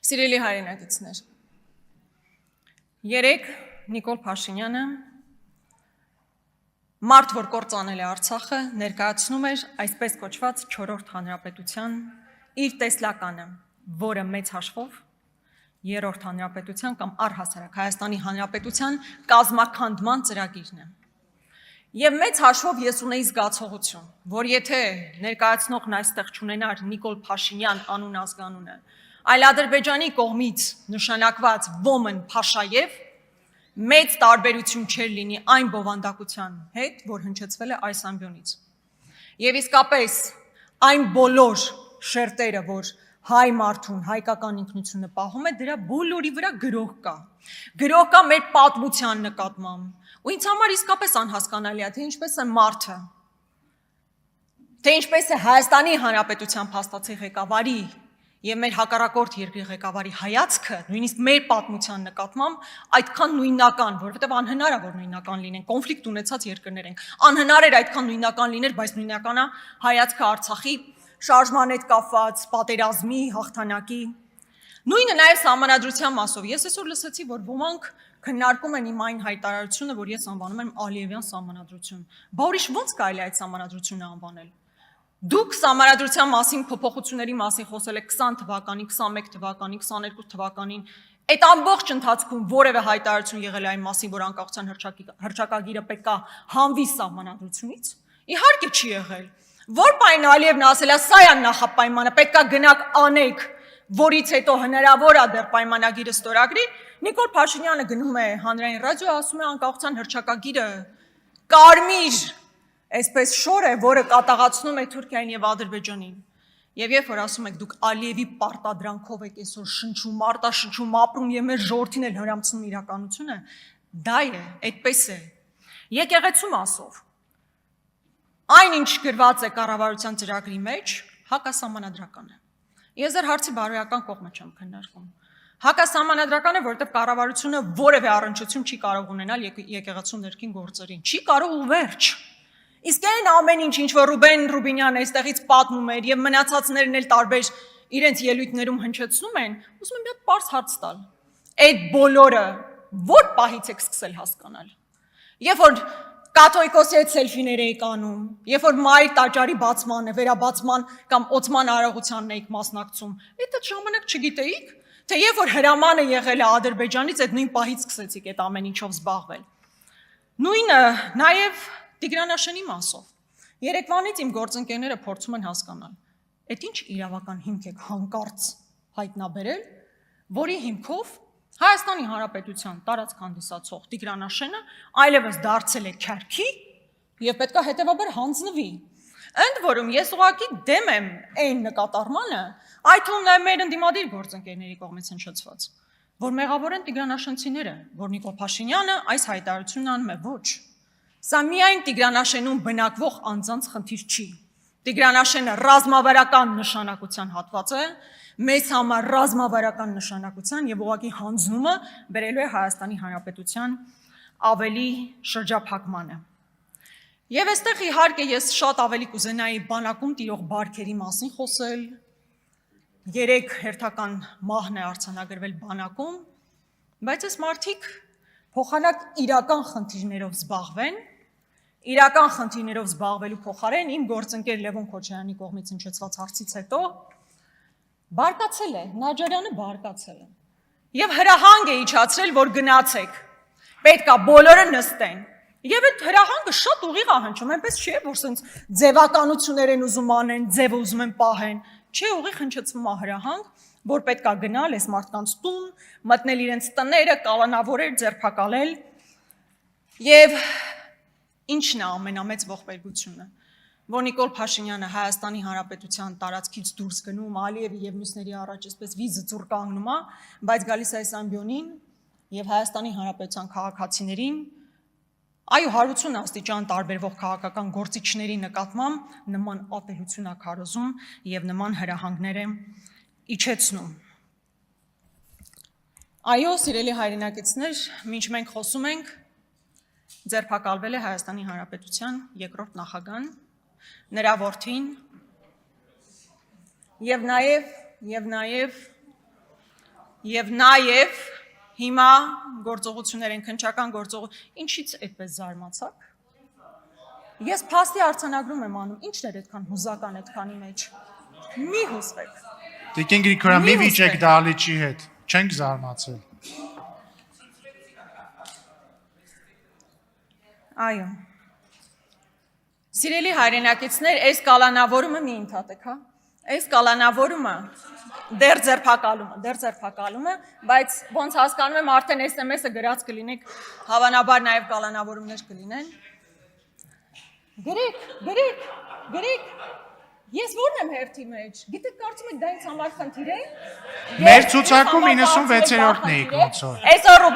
Սիրելի հայրենակիցներ, երեկ Նիկոլ Փաշինյանը մարդ, որ կործանել է Արցախը, ներկայացնում էր այսպես կոչված 4-րդ հանրապետության իր տեսլականը, որը մեծ հաշվով 3-րդ հանրապետության կամ առհասարակ Հայաստանի Հանրապետության կազմաքանդման ծրագիրն է։ Եվ մեծ հաշվով ես ունեի զգացողություն, որ եթե ներկայացնողն այստեղ չունենար Նիկոլ Փաշինյան անուն ազգանունը, այլ Ադրբեջանի կողմից նշանակված Ոմն Փաշաև, մեծ տարբերություն չէր լինի այն բովանդակության հետ, որ հնչեցվել է այս ամբիոնից։ Եվ իսկապես այն բոլոր շերտերը, որ հայ մարդուն, հայկական ինքնությունը պահում է, դրա բոլորի վրա գրող կա։ Գրող կա մեր պատմության նկատմամբ։ Ու ինձ համար իսկապես անհասկանալի է, թե ինչպես է մարդը, թե ինչպես է Հայաստանի Հանրապետության փաստացի ղեկավարի եւ մեր հակառակորդ երկրի ղեկավարի հայացքը, նույնիսկ մեր պատմության նկատմամբ այդքան նույնական, որովհետեւ անհնար է որ նույնական լինեն, կոնֆլիկտ ունեցած երկրներ ենք։ Անհնար էր այդքան նույնական լիներ, բայց նույնական է հայացքը Արցախի շարժման հետ կապված, պատերազմի, հաղթանակի։ Նույնը նաեւ սահմանադրության մասով։ Ես այսօր լսեցի, որ ոմանք քննարկում են իմ այն հայտարարությունը, որ ես անվանում եմ Ալիևյան սահմանադրություն։ Բա ուրիշ ո՞նց կարելի է այդ սահմանադրությունը անվանել։ Դուք սահմանադրության մասին փոփոխությունների մասին խոսել եք 20 թվականին, 21 թվականին, 22 թվականին։ Այդ ամբողջ ընթացքում որևէ հայտարարություն եղել է այն մասին, որ անկախության հռչակագիրը պետք է հանվի սահմանադրությունից։ Իհարկե չի եղել։ Որ պայն Ալիևն ասել է, սա է նախապայմանը, պետք է գնաք անեք, որից հետո հնարավոր է դեռ պայմանագիրը ստորագրի, Նիկոլ Փաշինյանը գնում է հանրային ռադիո, ասում է անկախության հռչակագիրը կարմիր, այսպես շոր է, որը կատաղացնում է Թուրքիային եւ Ադրբեջանին։ Եվ երբ որ ասում եք դուք Ալիևի պարտադրանքով եք այսօր շնչում, արտաշնչում ապրում եւ մեր ժողովրդին էլ հրամցնում իրականությունը, դա է, այդպես է։ Եկեղեցու մասով այն ինչ գրված է կառավարության ծրագրի մեջ, հակասահմանադրական է։ Ես դեռ հարցի բարոյական կողմը չեմ քննարկում։ Հակասահմանադրական է, որովհետև կառավարությունը որևէ առնչություն չի կարող ունենալ եկեղեցու ներքին գործերին, չի կարող ու վերջ։ Իսկ այն ամեն ինչ որ Ռուբեն Ռուբինյանը այստեղից պատմում էր եւ մնացածներն էլ տարբեր իրենց ելույթներում հնչեցնում են, ուզում եմ մի հատ պարզ հարց տալ։ Այդ բոլորը որ պահից եք սկսել հասկանալ։ Երբ որ կաթողիկոսի հետ սելֆիներ էիք անում, երբ որ մայր տաճարի բացման, վերաբացման կամ օծման արարողությանն էիք մասնակցում, այդ ժամանակ չգիտեիք, թե երբ որ հրամանը եղել է Ադրբեջանից, այդ նույն պահից սկսեցիք այդ ամեն ինչով զբաղվել։ Նույնը նաև Տիգրան Աշենի մասով։ Երեկվանից իմ գործընկերները փորձում են հասկանալ, այդ ինչ իրավական հիմք եք հանկարծ հայտնաբերել, որի հիմքով Հայաստանի Հանրապետության տարածք հանդիսացող Տիգրան Աշենը այլևս դարձել է քյարքի եւ պետք է հետեւաբար հանձնվի։ Ընդ որում ես ուղղակի դեմ եմ այն նկատառմանը, այդ թվում նաեւ մեր ընդդիմադիր գործընկերների կողմից հնչեցված, որ մեղավոր են Տիգրան Աշենցիները, որ Նիկոլ Փաշինյանը այս հայտարարությունն անում է ոչ։ Սա միայն Տիգրան Աշենում բնակվող անձանց խնդիր չի։ Տիգրան Աշենը ռազմավարական նշանակության հատված է, մեզ համար ռազմավարական նշանակության եւ ուղղակի հանձնումը բերելու է Հայաստանի Հանրապետության ավելի շրջափակմանը։ Եվ այստեղ իհարկե ես շատ ավելի կուզենայի բանակում տիրող բարքերի մասին խոսել։ Երեք հերթական մահն է արձանագրվել բանակում, բայց այս մարդիկ փոխանակ իրական խնդիրներով զբաղվեն, իրական խնդիրներով զբաղվելու փոխարեն իմ գործընկեր Լևոն Քոչարյանի կողմից հնչեցված հարցից հետո բարկացել է, Նաջարյանը բարկացել է։ Եվ հրահանգ է իջացրել, որ գնացեք, պետք է բոլորը նստեն։ Եվ այդ հրահանգը շատ ուղիղ է հնչում, այնպես չէ, որ սենց ձևականություններ են ուզում անեն, ձևը ուզում են պահեն, չէ, ուղիղ հնչեցվում է հրահանգ, որ պետք է գնալ այս մարդկանց տուն, մտնել իրենց տները, կալանավորել, ձերբակալել։ Եվ ինչն է ամենամեծ ողբերգությունը, որ Նիկոլ Փաշինյանը Հայաստանի Հանրապետության տարածքից դուրս գնում, Ալիևի եւ մյուսների առաջ այսպես վիզը ծուռ կանգնում է, բայց գալիս է այս ամբիոնին եւ Հայաստանի Հանրապետության քաղաքացիներին, այո, հարություն աստիճան տարբերվող քաղաքական գործիչների նկատմամբ նման ատելություն է քարոզում եւ նման հրահանգներ է իջեցնում։ Այո, սիրելի հայրենակիցներ, մինչ մենք խոսում ենք, ձերբակալվել է Հայաստանի Հանրապետության երկրորդ նախագահան, նրա որդին եւ նաեւ Եվ նաև հիմա գործողություններ են քննչական ինչից այդպես զարմացաք։ Ես փաստի արձանագրում եմ անում, ինչն էր այդքան հուզական այդքանի մեջ։ Մի հուզվեք։ Տիկին Գրիգորյան, մի վիճեք դահլիճի հետ, չենք զարմացել։ Այո։ Սիրելի հայրենակիցներ, այս կալանավորումը մի ընդհատեք, հա։ Այս կալանավորումը դեռ ձերբակալում է, բայց ոնց հասկանում եմ արդեն SMS-ը գրած կլինեք, հավանաբար նաև կալանավորումներ կլինեն։ Գրիկ, ես որն եմ հերթի մեջ, գիտեք կարծում եք դա ինձ համար խնդիր է։ Մեր ցուցակում 96-րդն էիք ոնց որ։ Այսօր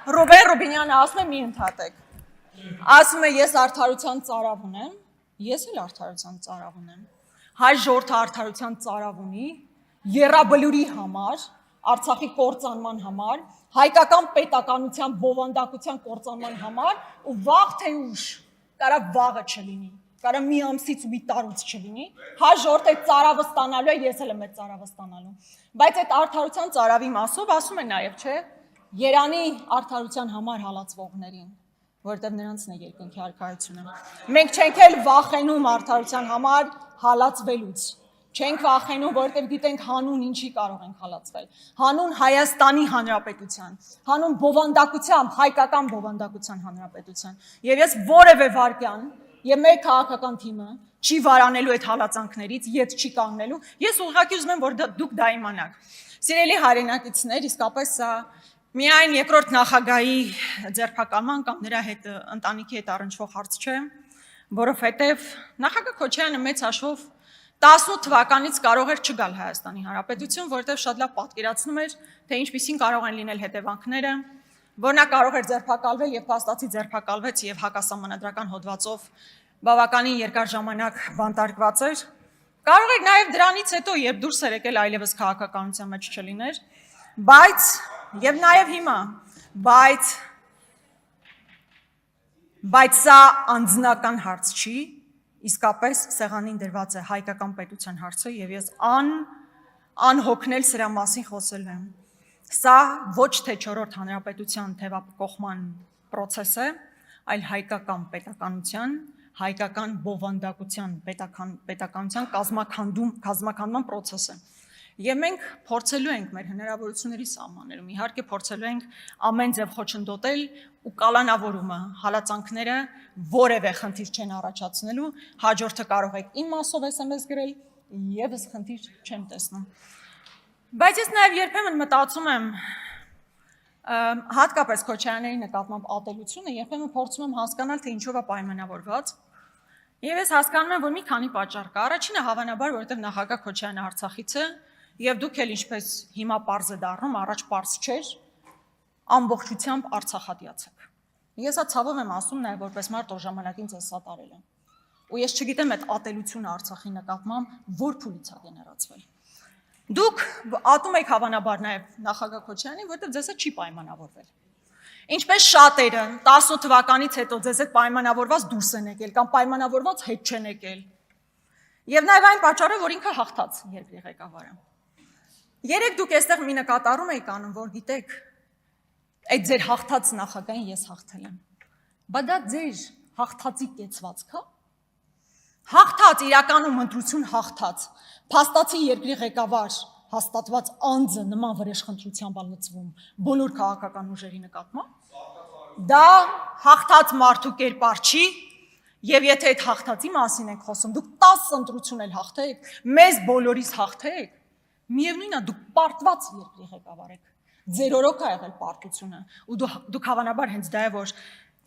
Ռուբեն Ռուբինյանը ասում է մի ընդհատեք։ Ասում է ես արդարության ծարավ ունեմ, ես էլ արդարության ծարավ ունեմ։ Հայ ժողովուրդը արդարության ծարավ ունի, եռաբլուրի համար, Արցախի կործանման համար, հայկական պետականության բովանդակության կործանման համար ու վաղ թե ուշ, կարա վաղը չլինի, կարա մի ամսից ու մի տարուց չլինի, հայ ժողովուրդը այդ ծարավը ստանալու է, ես էլ եմ այդ ծարավը ստանալու։ Բայց այդ արդարության ծարավի մասով ասում է նաև, չէ, Երանի արդարության համար հալածվողներին, որտեղ նրանցն է երկնքի արքայությունը։ Մենք չենք էլ վախենում արդարության համար հալածվելուց։ Չենք վախենում, որտեղ գիտենք հանուն ինչի կարող ենք հալածվել։ Հանուն Հայաստանի Հանրապետության, հանուն բովանդակության, հայկական բովանդակության հանրապետության։ Եվ ես որևէ վարքյան եւ մեր քաղաքական թիմը չի վարանելու այդ հալածանքներից, ետ չի կանգնելու։ Ես ուղղակի ուզում եմ, որ դուք դա իմանաք։ Սիրելի հայրենակիցներ, իսկապես սա միայն երկրորդ նախագահի ձերբակալման կամ նրա հետ ընտանիքի հետ առնչվող հարց չէ, որովհետև նախագահ Քոչարյանը մեծ հաշվով 18 թվականից կարող էր չգալ Հայաստանի Հանրապետություն, որովհետև շատ լավ պատկերացնում էր, թե ինչպիսին կարող են լինել հետևանքները, որ նա կարող էր ձերբակալվել եւ փաստացի ձերբակալվեց եւ հակասահմանադրական հոդվածով բավականին երկար ժամանակ բանտարկված էր։ Կարող էր նաեւ դրանից հետո, երբ դուրս էր եկել, այլևս քաղաքականության մեջ չլիներ, բայց եւ նաեւ հիմա, բայց սա անձնական հարց չի, իսկապես սեղանին դրված է հայկական պետության հարցը եւ ես անհոգնել սրա մասին խոսելու եմ։ Սա ոչ թե 4-րդ հանրապետության թևակողման process է, այլ հայկական պետականության, հայկական բովանդակության պետականության կազմաքանդման process է։ Եվ մենք փորձելու ենք մեր հնարավորությունների սահմաններում, իհարկե փորձելու ենք ամեն ձև խոչընդոտել ու կալանավորումը, հալածանքները որևէ խնդիր չեն առաջացնելու, հաջորդը կարող եք իմ մասով SMS գրել, եւս խնդիր չեմ տեսնում։ Բայց ես նաեւ երբեմն մտածում եմ, հատկապես Քոչարյանների նկատմամբ ատելությունը, երբեմն փորձում եմ հասկանալ, թե ինչով է պայմանավորված։ Եվ ես հասկանում եմ, որ մի քանի պատճառ կա։ Առաջինը հավանաբար, որովհետեւ նախագահ Քոչարյանը Արցախից է, եւ դուք էլ ինչպես հիմա պարզ է դառնում, առաջ պարզ չէր, ամբողջությամբ Արցախատյաց եք։ Ես ցավով եմ ասում նաեւ որպես մարդ, որ ժամանակին ձեզ սատարել եմ։ Ու ես չգիտեմ այդ ատելությունը Արցախի նկատմամբ որ փուլից է գեներացվել։ Դուք ատում եք հավանաբար նաեւ նախագահ Քոչարյանին, որովհետեւ ձեզ հետ չի պայմանավորվել։ Ինչպես շատերը 18 թվականից հետո ձեզ հետ պայմանավորված դուրս են եկել կամ պայմանավորված հետ չեն եկել։ Եվ նաեւ այն պատճառը, որ ինքը հաղթած երկրի ղեկավարը։ Երեք դուք այստեղ մի նկատառում եք անում, որ գիտեք, այդ ձեր հաղթած նախագահին ես հաղթել եմ։ Բայց դա ձեր հաղթածի կեցվածք է։ Հաղթած իրականում ընտրություն հաղթած, փաստացի երկրի ղեկավար հաստատված անձը նման վրեժխնդրությամբ լծվում բոլոր քաղաքական ուժերի նկատմամբ։ Դա հաղթած մարդու կերպար չի, եւ եթե այդ հաղթածի մասին եք խոսում, դուք 10 ընտրություն էլ հաղթեք, մեզ բոլորիս հաղթեք, միևնույնն է դուք պարտված երկրի ղեկավար եք։ Ձեր օրոք է եղել պարտությունը, ու դուք հավանաբար հենց դա է որ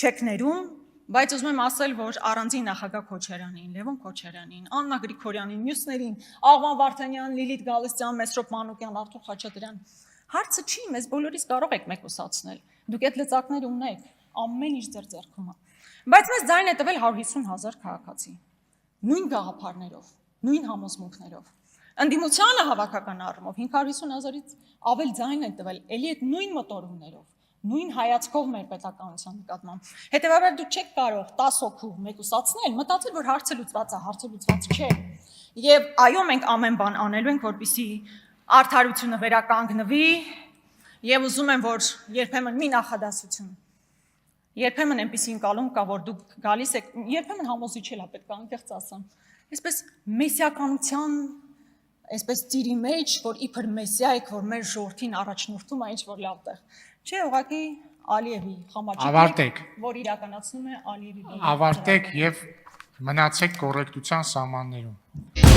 չեք ներում, բայց ուզում եմ ասել, որ առանձին նախագահ Քոչարյանին, Լևոն Քոչարյանին, Աննա Գրիգորյանին, մյուսներին, Աղվան Վարդանյան, Լիլիթ Գալստյան, Մեսրոպ Մանուկյան, Արթուր Խաչատրյան, հարցը չի, մեզ բոլորիս կարող եք մեկուսացնել։ Դուք այդ լծակները ունեք, ամեն ինչ ձեր ձեռքում է։ Բայց մեզ ձայն է տվել 150,000 քաղաքացի, նույն գաղափարներով, նույն համոզմունքներով։ Ընդդիմությանը հավաքական առումով 550,000-ից ավել ձայն է տվել, ելի այդ նույն մոտորումներով, նույն հայացքով մեր պետականության նկատմամբ։ Հետևաբար դուք չեք կարող 10 հոգու մեկուսացնել, մտածել, որ հարցը լուծված է, հարցը լուծված չէ։ Եվ այո, մենք ամեն բան անելու ենք, որպեսզի արդարությունը վերականգնվի եւ ուզում եմ, որ երբեմն մի նախադասություն երբեմն այնպեսի ընկալում կա, որ դուք գալիս եք, երբեմն համոզիչ էլ է պետք է անկեղծ ասեմ։ Այսպես մեսիականության, այսպես ծիրի մեջ, որ իբր մեսիա եք, որ մեր ժողովրդին առաջնորդում է ինչ-որ լավ տեղ։ Չէ, ուղղակի Ալիևի խմաճիկն, որ իրականացնում է Ալիևի։ Ավարտեք եւ մնացեք կոռեկտության սահմաններում։